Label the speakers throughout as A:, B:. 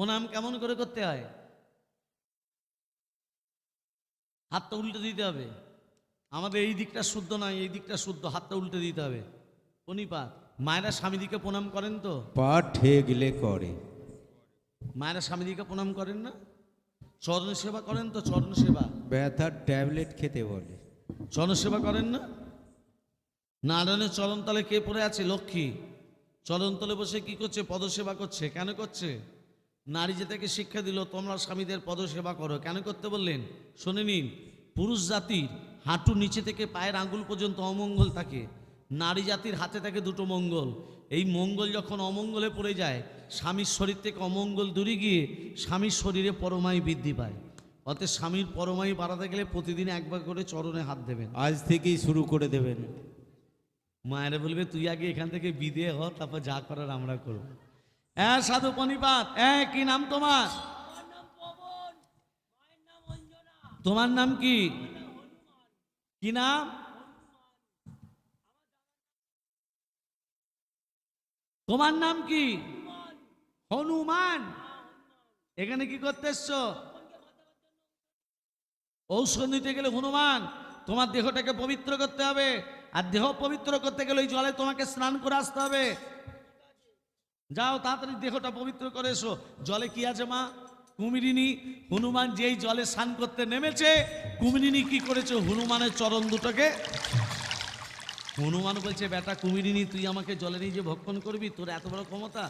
A: প্রণাম কেমন করে করতে হয়? হাতটা উল্টে দিতে হবে। আমাদের এই দিকটা শুদ্ধ নয়, এই দিকটা শুদ্ধ, হাতটা উল্টে দিতে হবে। প্রণিপাত। মায়েরা স্বামীদিকে প্রণাম করেন তো?
B: পা ঠেকলে করে।
A: মায়েরা স্বামীদিকে প্রণাম করেন না? চরণ সেবা করেন তো? চরণ সেবা,
B: ব্যথার ট্যাবলেট খেতে বলে।
A: চরণ সেবা করেন না? নারায়ণের চরণ তলে কে পড়ে আছে? লক্ষ্মী। চরণ তলে বসে কি করছে? পদসেবা করছে। কেন করছে? নারী যে তাকে শিক্ষা দিল তোমরা স্বামীদের পদসেবা করো। কেন করতে বললেন? শুনে নিন, পুরুষ জাতির হাঁটু নিচে থেকে পায়ের আঙ্গুল পর্যন্ত অমঙ্গল থাকে, নারী জাতির হাতে থাকে দুটো মঙ্গল। এই মঙ্গল যখন অমঙ্গলে পড়ে যায়, স্বামীর শরীর থেকে অমঙ্গল দূরে গিয়ে স্বামীর শরীরে পরমায়ু বৃদ্ধি পায়। অতএব স্বামীর পরমায়ু বাড়াতে গেলে প্রতিদিন একবার করে চরণে হাত দেবেন।
B: আজ থেকেই শুরু করে দেবেন।
A: মায়েরা বলবে তুই আগে এখান থেকে বিদে হ, তারপর যা করার আমরা করব। হ্যাঁ সাধু প্রণিপাত। কি নাম তোমার? তোমার নাম কি? কি নাম? তোমার নাম কি? হনুমান। এখানে কি করতে এসছো? ঔষধ নিতে গেলে হনুমান। তোমার দেহটাকে পবিত্র করতে হবে, আর দেহ পবিত্র করতে গেলে ওই জলে তোমাকে স্নান করে আসতে হবে। যাও তাড়াতাড়ি দেহটা পবিত্র করে এসো। জলে কি আছে মা? কুমিরিনী। হনুমান যেই জলে স্নান করতে নেমেছে, কুমিরিনী কি করেছে? হনুমানের চরণ দুটোকে। হনুমান বলছে বেটা কুমিরিনী, তুই আমাকে জলে নিয়ে যে ভক্ষণ করবি, তোর এত বড় ক্ষমতা?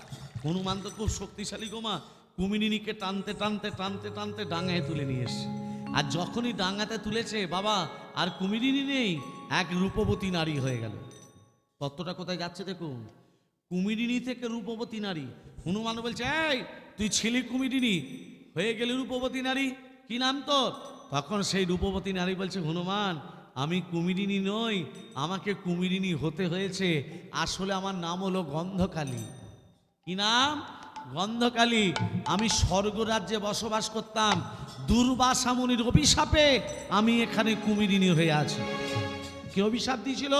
A: হনুমান তো খুব শক্তিশালী গোমা। কুমিরিনীকে টানতে টানতে টানতে টানতে ডাঙায় তুলে নিয়ে এসছে। আর যখনই ডাঙাতে তুলেছে বাবা, আর কুমিরিনী নেই, এক রূপবতী নারী হয়ে গেল। তত্ত্বটা কোথায় যাচ্ছে দেখুন। কুমিরিনী থেকে রূপবতী নারী। হনুমান বলছে এই তুই ছিলি কুমিরিনী, হয়ে গেলি রূপবতী নারী, কি নাম তোর? তখন সেই রূপবতী নারী বলছে হনুমান আমি কুমিরিনী নই, আমাকে কুমিরিনী হতে হয়েছে। আসলে আমার নাম হলো গন্ধকালী। কি নাম? গন্ধকালী। আমি স্বর্গরাজ্যে বসবাস করতাম, দুর্বাসা মুনির অভিশাপে আমি এখানে কুমিরিনী হয়ে আছি। কে অভিশাপ দিয়েছিল?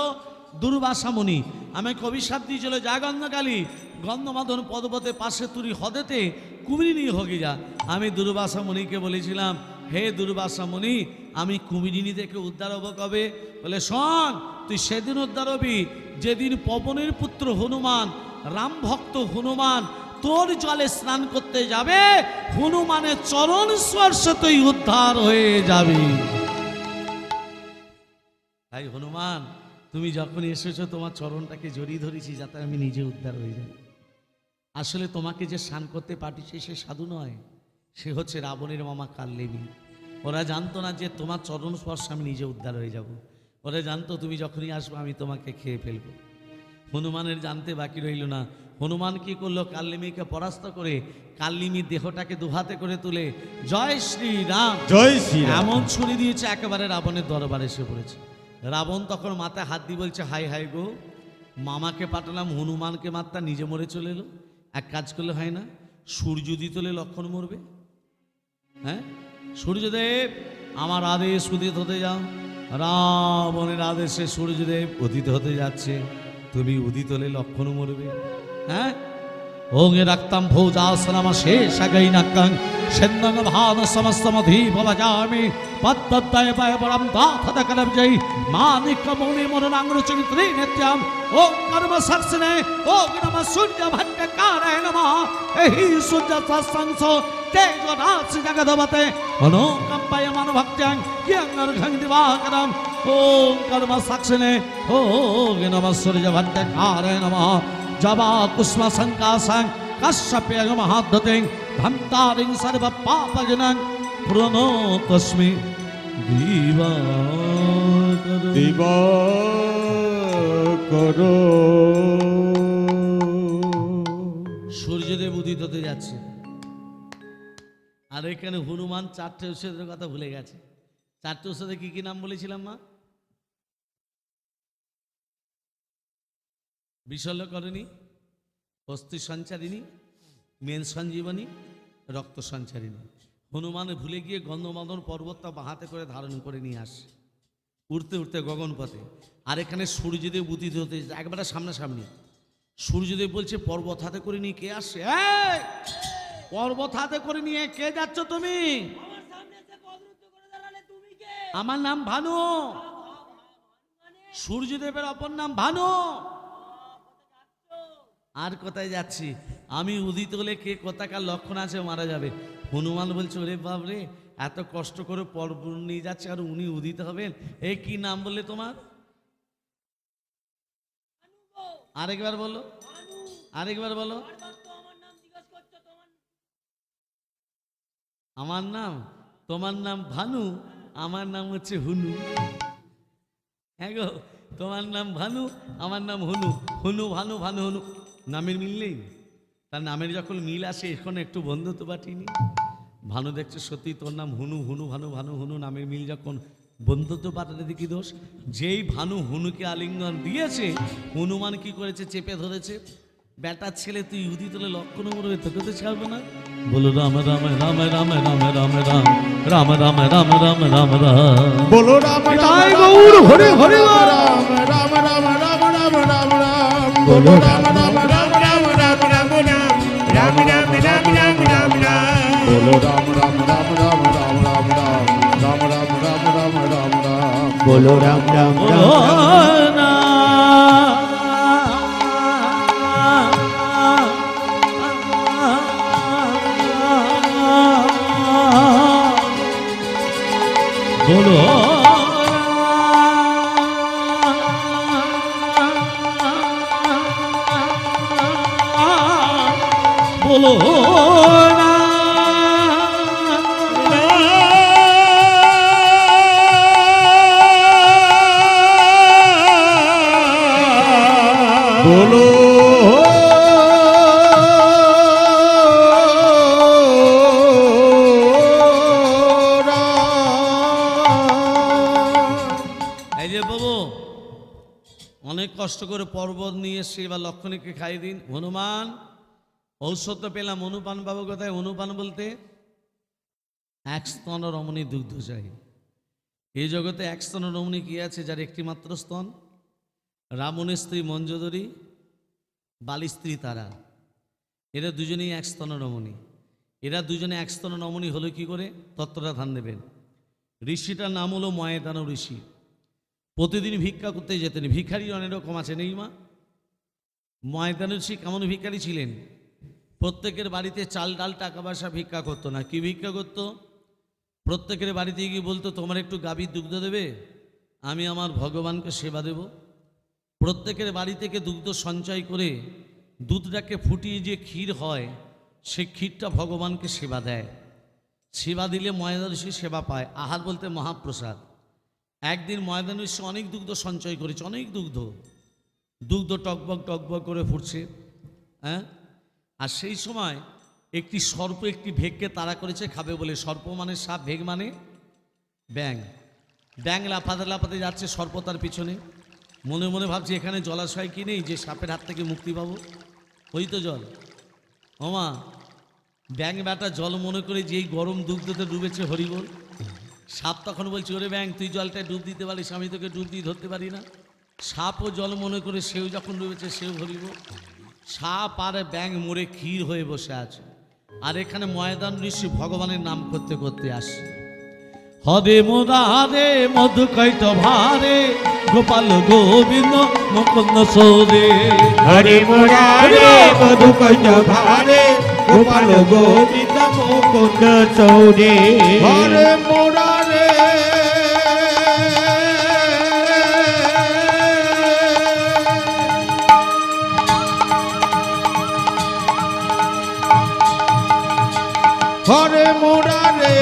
A: দুর্বাসা মুনি আমাকে অভিশাপ দিয়েছিল, যা গন্ধকালী গন্ধমাদন পর্বতের পাশে তুরি হদেতে কুমিরিনী হয়ে যা। আমি দুর্বাসা মুনিকে বলেছিলাম হে দুর্বাসা মুনি, আমি কুমিরিনী থেকে উদ্ধার হবো কবে? বলে শোন, তুই সেদিন উদ্ধার হবি যেদিন পবনের পুত্র হনুমান, রাম ভক্ত হনুমান তোর জলে স্নান করতে যাবে, হনুমানের চরণ স্পর্শে তুই উদ্ধার হয়ে যাবি। তাই হনুমান তুমি যখন এসেছো তোমার চরণটাকে জড়িয়ে ধরেছি যাতে আমি নিজে উদ্ধার হয়ে যাই। আসলে তোমাকে যে স্নান করতে পাঠিয়েছে সে সাধু নয়, সে হচ্ছে রাবণের মামা কাল্লেবী। ওরা জানতো না যে তোমার চরণ স্পর্শে আমি নিজে উদ্ধার হয়ে যাব। ওরা জানতো তুমি যখনই আসবে আমি তোমাকে খেয়ে ফেলবো। হনুমানের জানতে বাকি রইল না। হনুমান কি করলো? কাল্লিমীকে পরাস্ত করে কাল্লিমীর দেহটাকে দুহাতে করে তুলে জয় শ্রীরাম
B: জয় শ্রীরাম
A: এমন ছুরি দিয়েছে একেবারে রাবণের দরবারে এসে পড়েছে। রাবণ তখন মাথায় হাত দিয়ে বলছে হাই হাই গো, মামাকে পাঠালাম হনুমানকে মারতা, নিজে মরে চলে এলো। এক কাজ করলে হয় না? সূর্য উদিত হলে লক্ষণ মরবে। হ্যাঁ সূর্যদেব আমার আদেশ উদিত হতে যাও। রাবণের আদেশে সূর্যদেব উদিত হতে যাচ্ছে, তুমি উদিত হলে লক্ষণ মরবে। হ্যাঁ ওঙে রাখতাম ভোজাসনামা শেষ আগাই নাকাং সেন্দং ভান সমস্তমধি ভবাজামি পদ্মদ্বয় বয় বরম দাথদকলব জয় মানিক মৌনি মনোরাঙ্গরুচিং ত্রিনেত্যাম ওম কর্ম সাক্ষিণে ওম নমঃ সূর্য ভট্টকারায় নমঃ এহি সূর্য সৎসংস তেজ রাশি জগদবতে অনুকম্পায় মনোভক্ত্যাং কিয়ঙ্গর্ঘং দিবাকরম ওম কর্ম সাক্ষিণে ওম নমঃ সূর্য ভট্টকারায় নমঃ জবা কুষ্ম সংকাশং কশ্যপেয় মহাদ্যতিং ধন্তারিং সর্ব পাপজনং প্রণতস্মি দিবাকর।
B: দিবাকর
A: সূর্যদেব উদিত হতে যাচ্ছে, আর এখানে হনুমান চারটে ঔষধের কথা ভুলে গেছে। চারটে ঔষধে কি কি নাম বলেছিলাম মা? বিশল্যকরণী, অস্থি সঞ্চারিণী, মেন সঞ্জীবনী, রক্ত সঞ্চারিণী। হনুমানে ভুলে গিয়ে গন্ধমাদন পর্বতটা বাহাতে করে ধারণ করে নিয়ে আসে উঠতে উঠতে গগনপথে। আর এখানে সূর্যদেব উদিত হতে একবারে সামনাসামনি। সূর্যদেব বলছে পর্বত হাতে করে নিয়ে কে আসছে? পর্বত হাতে করে নিয়ে কে যাচ্ছ তুমি?
C: আমার সামনে এসে পদরুদ্ধ করে দাঁড়ালে তুমি কে?
A: আমার নাম ভানু। সূর্যদেবের অপর নাম ভানু। আর কোথায় যাচ্ছি? আমি উদিত হলে কে কোথাকার লক্ষণ আছে মারা যাবে। হনুমান বলছে ওরে বাবরে, এত কষ্ট করে পর্বত নিয়ে যাচ্ছে আর উনি উদিত হবেন? এই কি নাম বললে তোমার? আরেকবার বলো, আরেকবার বলো।
C: আমার নাম জিজ্ঞাসা করছো তোমার?
A: আমার নাম, তোমার নাম ভানু, আমার নাম হচ্ছে হুনু। হ্যাঁ গো, তোমার নাম ভানু, আমার নাম হুনু। হুনু ভানু, ভানু হুনু, নামের মিল নেই? তার নামের যখন মিল আসে এখন একটু বন্ধুত্ব পাঠিনি। ভানু দেখছে সত্যি তোর নাম হুনু, হুনু ভানু, ভানু হুনু, নামের মিল যখন বন্ধুত্ব পাঠাতে কি দোষ? যেই ভানু হুনুকে আলিঙ্গন দিয়েছে, হনুমান কি করেছে? চেপে ধরেছে। বেটার ছেলে তুই উদিত হলে লক্ষণ করবে, তোকে তো ছাড়বে না। বলো রাম রাম রাম রাম রাম রাম রাম রাম রাম রাম রাম রাম রাম।
D: বলো রাম
A: তাই গৌর হরে হরে
D: রাম রাম রাম রাম রাম রাম রাম বলো রাম রাম রাম রাম রাম রাম রাম রাম রাম রাম রাম রাম রাম বলো রাম রাম রাম রাম রাম রাম রাম রাম রাম রাম রাম রাম রাম বলো রাম রাম রাম
A: না বলো বলো না
D: বলো
A: এই যে বাবু অনেক কষ্ট করে পর্বত নিয়ে এসছে, এবার লক্ষণীকে খাইয়ে দিন। হনুমান ঔষধ তো পেলাম, অনুপান বাবু কোথায়? অনুপান বলতে এক স্তন রমণী দুগ্ধ চাই। এই জগতে এক স্তন রমণী কি আছে যার একটি মাত্র স্তন? রাবণের স্ত্রী মঞ্জোদরী, বালির স্ত্রী তারা, এরা দুজনেই এক স্তন রমণী। এরা দুজনে এক স্তন রমণী হলো কি করে? তত্ত্বটা ধান দেবেন। ঋষিটার নাম হলো ময়দানব ঋষি। প্রতিদিন ভিক্ষা করতে যেতেন। ভিখারি অনেক রকম আছে, নেই মা? ময়দানব ঋষি কেমন ভিখারি ছিলেন? প্রত্যেকের বাড়িতে চাল ডাল টাকা পয়সা ভিক্ষা করতো না। কি ভিক্ষা করতো? প্রত্যেকের বাড়িতে গিয়ে বলতো তোমার একটু গাভীর দুগ্ধ দেবে, আমি আমার ভগবানকে সেবা দেব। প্রত্যেকের বাড়ি থেকে দুগ্ধ সঞ্চয় করে দুধটাকে ফুটিয়ে যে ক্ষীর হয়, সে ক্ষীরটা ভগবানকে সেবা দেয়। সেবা দিলে ময়দান ঋষি সেবা পায়। আহার বলতে মহাপ্রসাদ। একদিন ময়দান ঋষি অনেক দুগ্ধ সঞ্চয় করেছে, অনেক দুগ্ধ, দুগ্ধ টকবক টকবক করে ফুটছে। হ্যাঁ, আর সেই সময় একটি সর্প একটি ভেগকে তাড়া করেছে খাবে বলে। সর্প মানে সাপ, ভেগ মানে ব্যাং। ব্যাং লাফাতে লাফাতে যাচ্ছে, সর্প তার পিছনে। মনে মনে ভাবছে এখানে জলাশয় কি নেই যে সাপের হাত থেকে মুক্তি পাবো? ওই তো জল। ওমা, ব্যাং বেটা জল মনে করে যেই গরম দুগ্ধতে ডুবেছে হরিবল। সাপ তখন বলছে ওরে ব্যাং তুই জলটায় ডুব দিতে পারিস, আমি তোকে ডুব দিয়ে ধরতে পারি না। সাপও জল মনে করে সেও যখন ডুবেছে সেও হরিবল। সাপ আর ব্যাং মরে ক্ষীর হয়ে বসে আছে। আর এখানে ময়দান ঋষি ভগবানের নাম করতে করতে আসে। হরে মুরারে মধু কৈত ভারে গোপাল গোবিন্দ মুকুন্দ সৌরে।
D: হরে মুরারে মধু কৈত ভারে গোপাল গোবিন্দ মুকুন্দ সৌরে। হরে মুরারে হরে মুরারে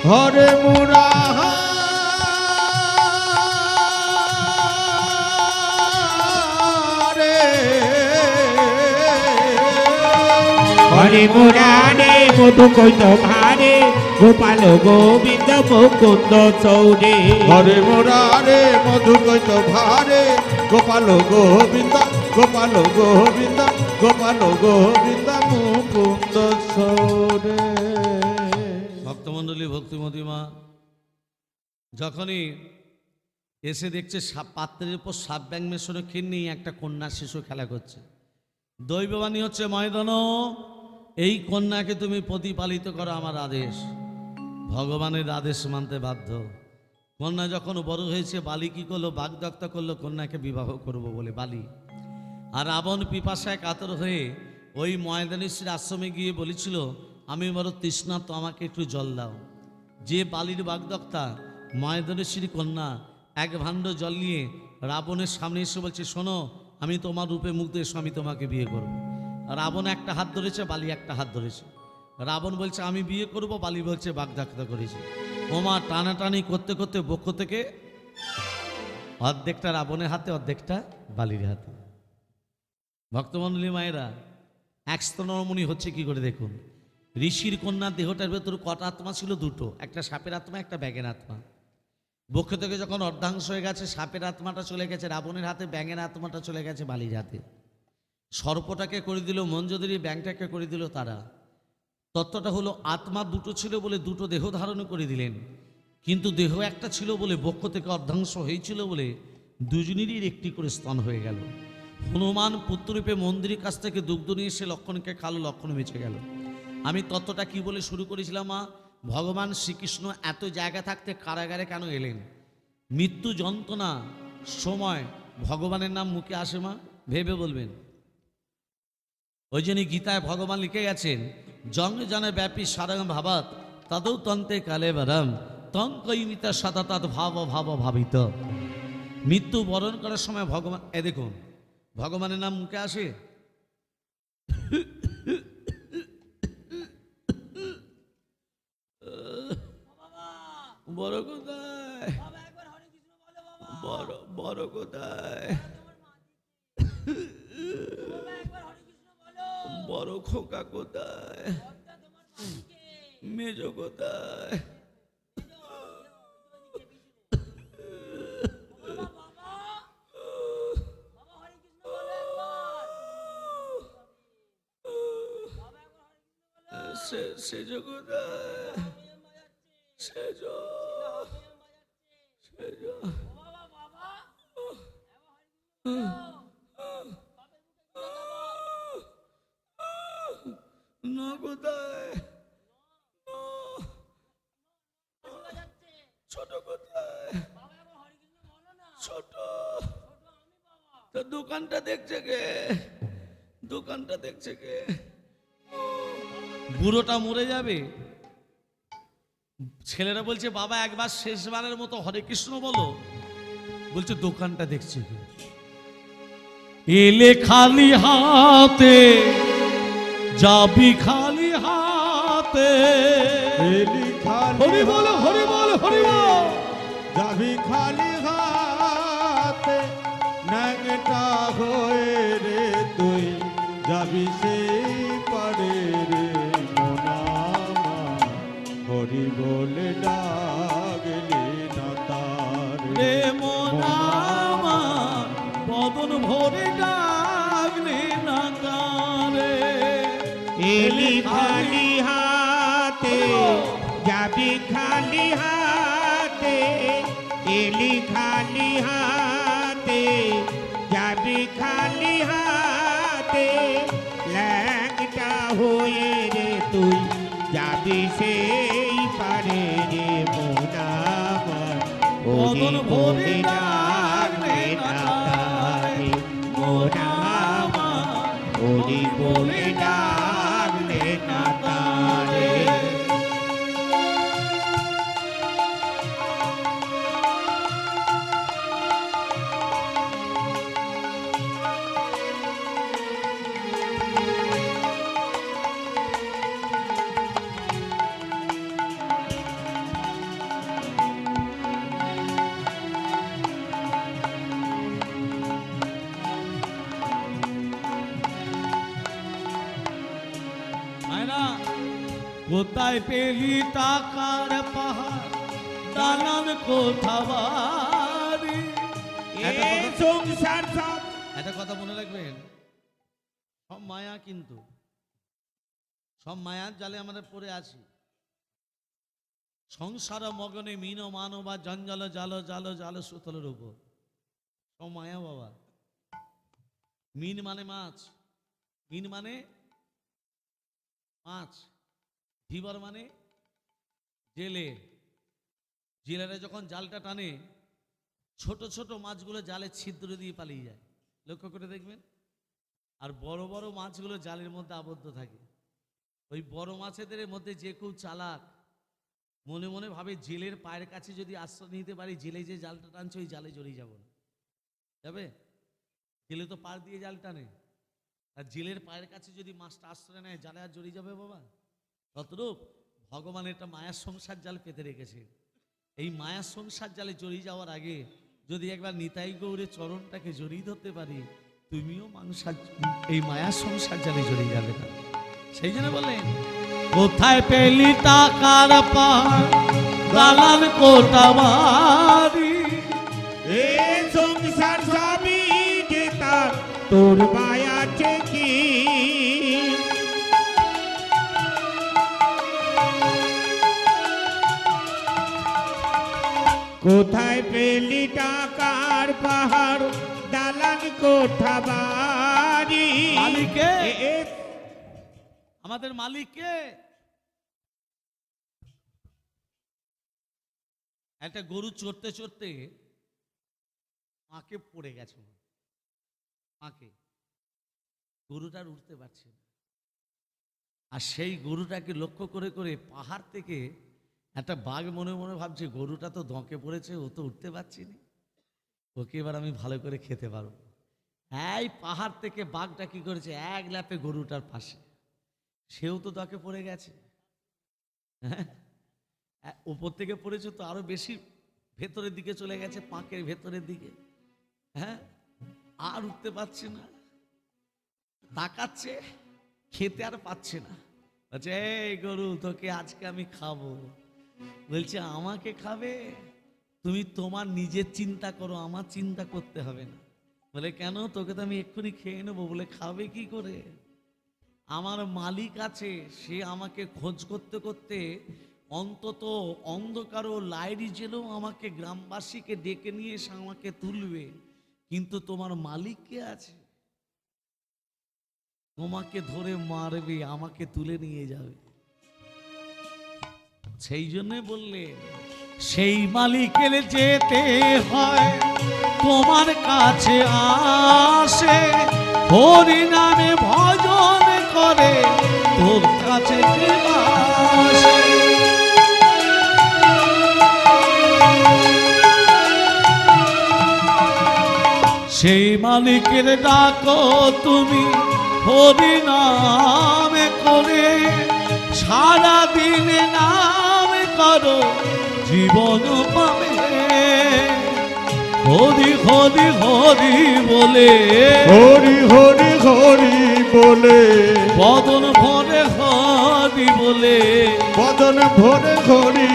D: হরে মুরারে হরে মুরারে মধু কৈত ভারে গোপাল গোবিন্দ মুকুন্দ সৌরে। হরে মুরারে মধু কৈত ভারে গোপাল গোবিন্দ গোপাল গোবিন্দ গোপাল গোবিন্দ মুকুন্দ সৌরে।
A: ভক্তমন্ডলী ভক্তমণ্ডলী ভক্তিমতী মা যখনই এসে দেখছে পাত্রের উপর সাপ ব্যাং মেশানো ক্ষীর নিয়ে একটা কন্যা শিশু খেলা করছে। দৈববাণী হচ্ছে, ময়দান এই কন্যাকে তুমি প্রতিপালিত করো, আমার আদেশ। ভগবানের আদেশ মানতে বাধ্য। কন্যা যখন বড় হয়েছে, বালি কি করলো, বাগদত্তা করলো কন্যাকে বিবাহ করব বলে বালি। আর রাবণ পিপাসায় কাতর হয়ে ওই ময়দানেশ্বর আশ্রমে গিয়ে বলেছিল, আমি বড় তৃষ্ণার্ত, আমাকে একটু জল দাও। যে বালির বাগদত্তা ময়দানেশ্বরী কন্যা এক ভাণ্ড জল নিয়ে রাবণের সামনে এসে বলছে, শোনো, আমি তোমার রূপে মুগ্ধ, এসো, আমি তোমাকে বিয়ে করব। রাবণ একটা হাত ধরেছে, বালি একটা হাত ধরেছে। রাবণ বলছে আমি বিয়ে করব, বালি বলছে বাগদত্তা করেছে। ওমা টানাটানি করতে করতে বক্ষ থেকে অর্ধেকটা রাবণের হাতে, অর্ধেকটা বালির হাতে। ভক্তমণ্ডলী মায়েরা, এক স্তনরমণী হচ্ছে কি করে দেখুন। ঋষির কন্যার দেহটার ভেতর কটা আত্মা ছিল? দুটো, একটা সাপের আত্মা, একটা ব্যাঙের আত্মা। বক্ষ থেকে যখন অর্ধাংশ হয়ে গেছে, সাপের আত্মাটা চলে গেছে রাবণের হাতে, ব্যাঙের আত্মাটা চলে গেছে বালির হাতে। সর্পটাকে করে দিল মঞ্জুরি, ব্যাঙটাকে করে দিল তারা। তত্ত্বটা হলো, আত্মা দুটো ছিল বলে দুটো দেহ ধারণ করে দিলেন, কিন্তু দেহ একটা ছিল বলে, বক্ষ থেকে অর্ধাংশ হয়েছিল বলে দুজনেরই একটি করে স্তন হয়ে গেল। হনুমান পুত্ররূপে মন্দিরের কাছ থেকে দুগ্ধ নিয়ে এসে লক্ষণকে খালো, লক্ষণ বেঁচে গেল। আমি তত্ত্বটা কি বলে শুরু করেছিলাম মা? ভগবান শ্রীকৃষ্ণ এত জায়গা থাকতে কারাগারে কেন এলেন? মৃত্যু যন্ত্রণা সময় ভগবানের নাম মুখে আসে মা? ভেবে বলবেন। ওই জন্য গীতায় ভগবান লিখে গেছেন, জং জানে ব্যাপী সারং ভাবাত তাদৌ তন্তে কালে বারাম তং কৈমিতা সাদাতাৎ ভাব ভাব ভাবিত। মৃত্যু বরণ করার সময় ভগবান, দেখুন ভগবানের নাম মুখে আসে। বড় কোথায়?
C: বাবা একবার হরে কৃষ্ণ বলো বাবা।
A: বড় বড় কোথায়?
C: বাবা একবার হরে কৃষ্ণ বলো।
A: বড় খোকা কোথায়?
C: বড়টা তোমার মাটিকে।
A: মেজ কোথায়?
C: বাবা বাবা বাবা হরে কৃষ্ণ বলো একবার। বাবা একবার হরে কৃষ্ণ বলো।
A: সেজ কোথায়?
C: হারমোনিয়াম বাজাচ্ছে।
A: সেজ
C: হারমোনিয়াম বাজাচ্ছে।
A: সেজ
C: ও বাবা বাবা একবার হরে কৃষ্ণ বলো। বাপের মুখে কি দেখাবো?
A: ন কোথায়?
C: হাসি বাজাচ্ছে।
A: ছোট কোথায়?
C: বাবা একবার হরে কৃষ্ণ বলো না।
A: ছোট
C: ছোট আমি বাবা।
A: তো দোকানটা দেখছে কে? দোকানটা দেখছে কে? বুড়োটা মরে যাবে। ছেলেরা বলছে বাবা একবার শেষবারের মতো হরে কৃষ্ণ বলো। বলছে দোকানটা দেখছে কে? এলে খালি হাতে যাবি খালি হাতে।
B: এলি খালি
A: হরি বল হরি বল হরি বল।
B: যাবি খালি হাতে, ন্যাংটা হয়ে রে তুই যাবি সেই পারে রে মোনামা, হরি বলে ডাগলি না তার
A: রে মোনামা বদন ভরে ডাকলে না কারে।
E: এলি খালি হাতে যাবি খালি হাতে, এলি খালি হাতে যাবি খালি হাতে, ল্যাংটা হয়ে রে তুই যাবি সেই পারে রে মোনামা,
A: বদন ভরে
E: ডাকলে না তারে মোনামা, ওরে বলে ডাকলে না তারে।
A: মায়না কোথায় পেলি টাকার পাহাড়, দালান কোথা বাড়ি?
E: এ সংসার সব
A: একটা কথা মনে রাখবেন, সব মায়া, কিন্তু সব মায়ার জালে আমাদের পড়ে আছি। সংসার মগনে মিন মানবা জঞ্জাল জাল জাল জাল সুতলের উপর ও মায়া বাবা। মিন মানে মাছ, মিন মানে মাছ, ধীবর মানে জেলে। জেলেরা যখন জালটা টানে ছোট ছোট মাছগুলো জালে ছিদ্র দিয়ে পালিয়ে যায়, লক্ষ্য করে দেখবেন। আর বড় বড় মাছগুলো জালের মধ্যে আবদ্ধ থাকে। ওই বড় মাছেদের মধ্যে যে খুব চালাক, মনে মনে ভাবে জেলের পায়ের কাছে যদি আশ্রয় নিতে পারি, জেলে যে জালটা টানছে ওই জালে জড়িয়ে যাব না, যাবে? জেলে তো পাড় দিয়ে জাল টানে, আর জেলের পায়ের কাছে যদি মাছটা আশ্রয় নেয় জালে আর জড়িয়ে যাবে বাবা। ততরূপ ভগবান একটা মায়ার সংসার জাল পেতে রেখেছে। এই মায়ার সংসার জালে জড়িয়ে যাওয়ার আগে যদি একবার নিতাই গৌরের চরণটাকে জড়িয়ে ধরতে পারি, তুমিও এই মায়ার সংসার জালে জড়িয়ে যাবে না। সেই জন্য বললেন, কোথায় পেলি টাকার পাহাড় দালান কোটা বাড়ি,
E: এ সংসার সবই যে তার তোর মায়াছে কি। কোথায় পেলি টাকার পাহাড় দালান কোঠা বাড়ি।
A: মালিকে?
E: এ-
A: আমাদের মালিককে। একটা গরু চড়তে চড়তে মাকে পড়ে গেছে, মাকে, গরুটার উঠতে পারছে না। আর সেই গরুটাকে লক্ষ্য করে করে পাহাড় থেকে একটা বাঘ মনে মনে ভাবছে, গরুটা তো ধঁকে পড়েছে, ও তো উঠতে পারছি না, ওকে এবার আমি ভালো করে খেতে পারবো। এই পাহাড় থেকে বাঘটা কি করেছে, এক ল্যাপে গরুটার পাশে, সেও তো ধকে পড়ে গেছে। হ্যাঁ, উপর থেকে পড়েছে তো আরো বেশি ভেতরের দিকে চলে গেছে, পাঁকের ভেতরের দিকে। হ্যাঁ, আর উঠতে পারছে না, তাকাচ্ছে, খেতে আর পাচ্ছে না। বলছে, এই গরু তোকে আজকে আমি খাবো। বলছে, আমাকে খাবে? তুমি তোমার নিজের চিন্তা করো, আমার চিন্তা করতে হবে না। বলে, কেন? তোকে তো আমি এক্ষুনি খেয়ে নেবো। বলে, খাবে কি করে? আমার মালিক আছে, সে আমাকে খোঁজ করতে করতে অন্তত অন্ধকার ও লাইট জেলেও আমাকে, গ্রামবাসীকে ডেকে নিয়ে এসে আমাকে তুলবে। কিন্তু তোমার মালিক কে আছে? তোমাকে ধরে মারবে, আমাকে তুলে নিয়ে যাবে। সেই জন্য বললেন, সেই মালিকের যেতে হয় তোমার কাছে আসে, হরি নামে ভজন করে তোর কাছে আসে। সেই মালিকের ডাকো তুমি হরি নামে করে, সারা দিন নাম করো জীবন পাবে। হরি হরি হরি বলে,
B: হরি হরি হরি বলে,
A: বদন ভরে হরি বলে,
B: বদন ভরে হরি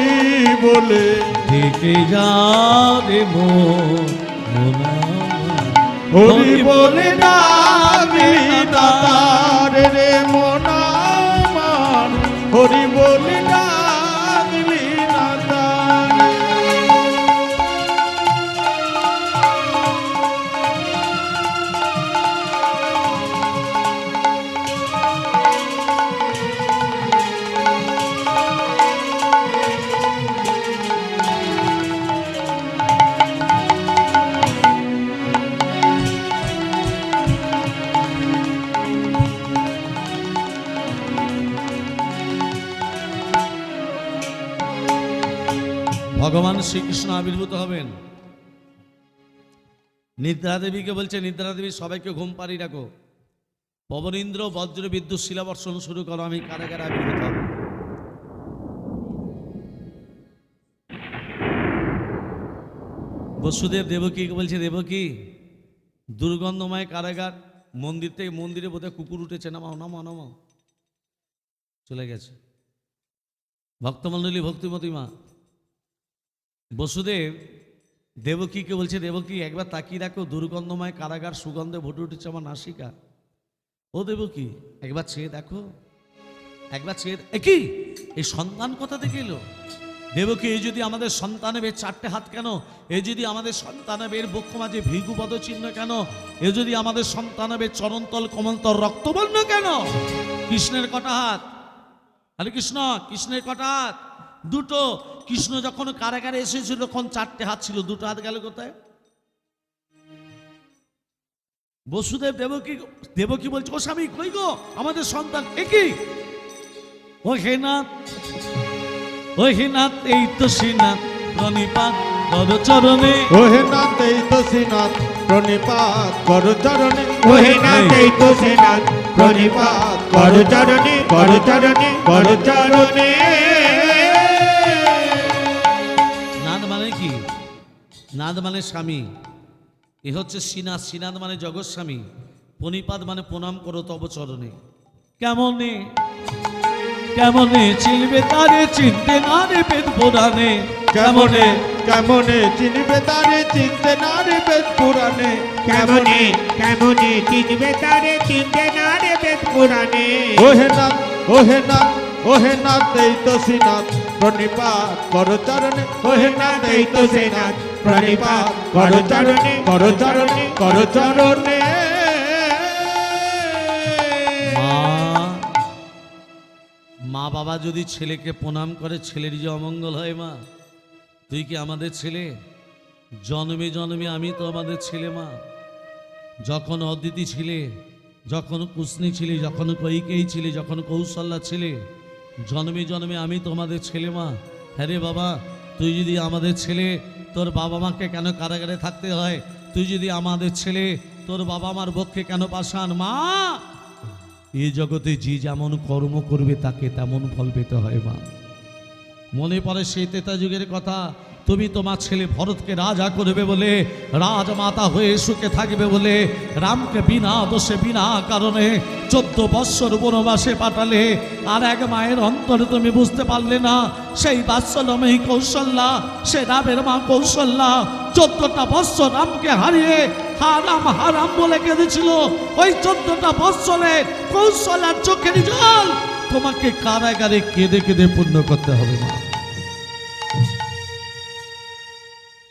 B: বলে,
A: দেখে যাবে মন।
B: হরি বলে ডাকলি দাতার রে মন আমার, হরি বলে ডাকলি দাতার।
A: ভগবান শ্রীকৃষ্ণ আবির্ভূত হবেন। নিদ্রা দেবীকে বলছে, নিদ্রা দেবী সবাইকে ঘুম পাড়িয়ে রাখো, পবনীন্দ্র বজ্র বিদ্যুৎ শিলাবর্ষণ শুরু করো, আমি কারাগারে আবির্ভূত হব। বসুদেব দেবকীকে বলছে, দেবকী দুর্গন্ধময় কারাগার, মন্দির থেকে মন্দিরে বোধহয় কুকুর উঠেছে, নামাও নামাও নামাও। চলে গেছে। ভক্তমণ্ডলী, ভক্তিমতী মা, বসুদেব দেবকীকে বলছে, দেবকী একবার তাকিয়ে রাখো, দুর্গন্ধময় কারাগার, সুগন্ধে ভরে উঠেছে আমার নাসিকা। ও দেবকী, একবার চেয়ে দেখো, একবার চেয়ে। কি এই সন্ধান কোথা থেকে এলো? দেবকী, এই যদি আমাদের সন্তানের চারটে হাত কেন? এ যদি আমাদের সন্তানের বক্ষ মাঝে ভৃগুপদ চিহ্ন কেন? এ যদি আমাদের সন্তানের চরণতল কমলতল রক্তবর্ণ কেন? কৃষ্ণের কটা হাত? আরে কৃষ্ণ, কৃষ্ণের কটা হাত? দুটো। কৃষ্ণ যখন কারাগারে এসেছিল তখন চারটে হাত ছিল, দুটো হাত গেল কোথায়? বসুদেব দেবকী বলছে, ও স্বামী কই গো আমাদের সন্তান? একই ও হে নাথ, ও হে নাথ, এই তো শ্রীনাথ প্রণিপাত কর চরণে।
B: ও হে নাথ এই তো শ্রীনাথ প্রণিপাত কর চরণে।
E: ও হে নাথ এই তো শ্রীনাথ প্রণিপাত কর চরণে, কর চরণে, কর চরণে।
A: নাথ মানে কি? নাথ মানে স্বামী। এ হচ্ছে শ্রীনাথ, শ্রীনাথ মানে জগৎ স্বামী। প্রণিপাত মানে প্রণাম করো তব চরণে। কেমনে কেমনে চিনবে তারে, চিনতে না রে বেদ পুরাণে।
B: কেমনে কেমনে চিনবে তারে, চিনতে না রে বেদ পুরাণে।
E: কেমনে কেমনে চিনবে তারে, চিনতে না রে বেদ পুরাণে।
B: ও হে নাথ, ও হে নাথ, ও হে নাথ এই তো শ্রীনাথ প্রণিপাত কর চরণে।
E: ও হে নাথ এই তো শ্রীনাথ প্রণিপাত কর চরণে, কর চরণে, কর চরণে।
A: মা বাবা যদি ছেলেকে প্রণাম করে ছেলের যে অমঙ্গল হয়। মা, তুই কি আমাদের ছেলে? জন্মে জন্মে আমি তো আমাদের ছেলে। মা, যখন অদিতি ছিলে, যখন কুসনি ছিলে, যখন কৈকেয়ী ছিলে, যখন কৌশল্যা ছিলে, জন্মে জন্মে আমি তোমাদের ছেলে। মা, হ্যাঁ রে বাবা, তুই যদি আমাদের ছেলে, তোর বাবা মাকে কেন কারাগারে থাকতে হয়? তুই যদি আমাদের ছেলে, তোর বাবা মার পক্ষে কেন পাষাণ? মা, এই জগতে যে যেমন কর্ম করবে তাকে তেমন ফল পেতে হয়। মা, মনে পড়ে সেই ত্রেতা যুগের কথা। তুমি তোমার ছেলে ভরতকে রাজা করবে বলে, রাজমাতা হয়ে সুখে থাকবে বলে, রামকে বিনা দোষে বিনা কারণে 14 বৎসর বনবাসে পাঠালে। আর এক মায়ের অন্তরে তুমি বুঝতে পারলে না, সেই বাৎসল্যময়ী কৌশল্যা, সে রামের মা কৌশল্যা 14টা বৎসর রামকে হারিয়ে হারাম হারাম বলে কেঁদেছিল। ওই 14টা বৎসরে কৌশল্যার চোখের জল তোমাকে কারাগারে কেঁদে কেঁদে পূর্ণ করতে হবে। মা,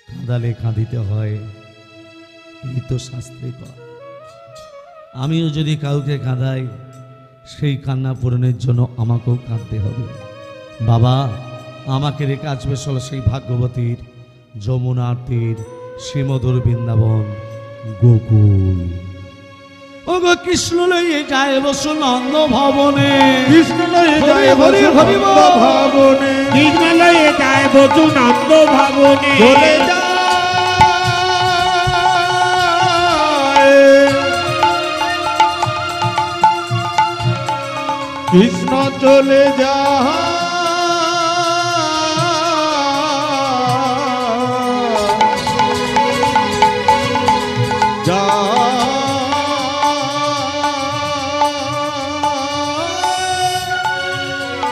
A: কাঁদালে কাঁদিতে হয়, এই তো শাস্ত্রে কয়। আমিও যদি কাউকে কাঁদাই, সেই কান্না পূরণের জন্য আমাকেও কাঁদতে হবে। বাবা, আমাকে রেখে আসবে চলো সেই ভাগ্যবতীর, যমুনার তীর, শ্রীমধুর বৃন্দাবন, গোকুল। ও গো কৃষ্ণ লইয়ে যায় বসু নন্দ ভবনে।
B: কৃষ্ণ লয়ে যায় বসু নন্দ ভবনে।
E: কৃষ্ণ লয়ে যায় বসু নন্দ ভবনে।
B: চলে যায় কৃষ্ণ চলে যায়,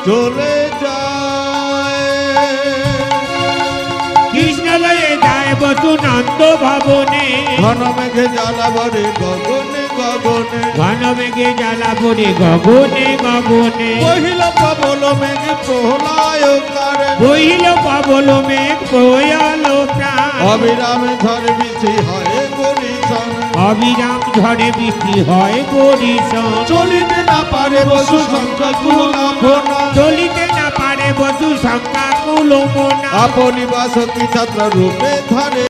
B: চলে যায়।
E: কৃষ্ণ লয়ে যায় বসু নন্দ ভবনে।
B: ঘন মেঘে জ্বালা ভরে গগনে গগনে।
E: ঘন মেঘে জ্বালা পড়ে গগনে গগনে।
B: বহিল প্রবল মেঘ প্রহলায় কারে।
E: বহিল পাবল মেঘ প্রয়াল প্রাণ।
B: অবিরামে ঝড় বৃষ্টি হয় গরিশন।
E: অবিরাম ঝড়ে বৃষ্টি হয় বরিশন।
B: চলিতে না পারে বসু সংখ্যা কুলমনা।
E: চলিতে না পারে বধু সংখ্যা কুলমনা।
B: আপনি বাসকি ছাত্র রূপে ধরে।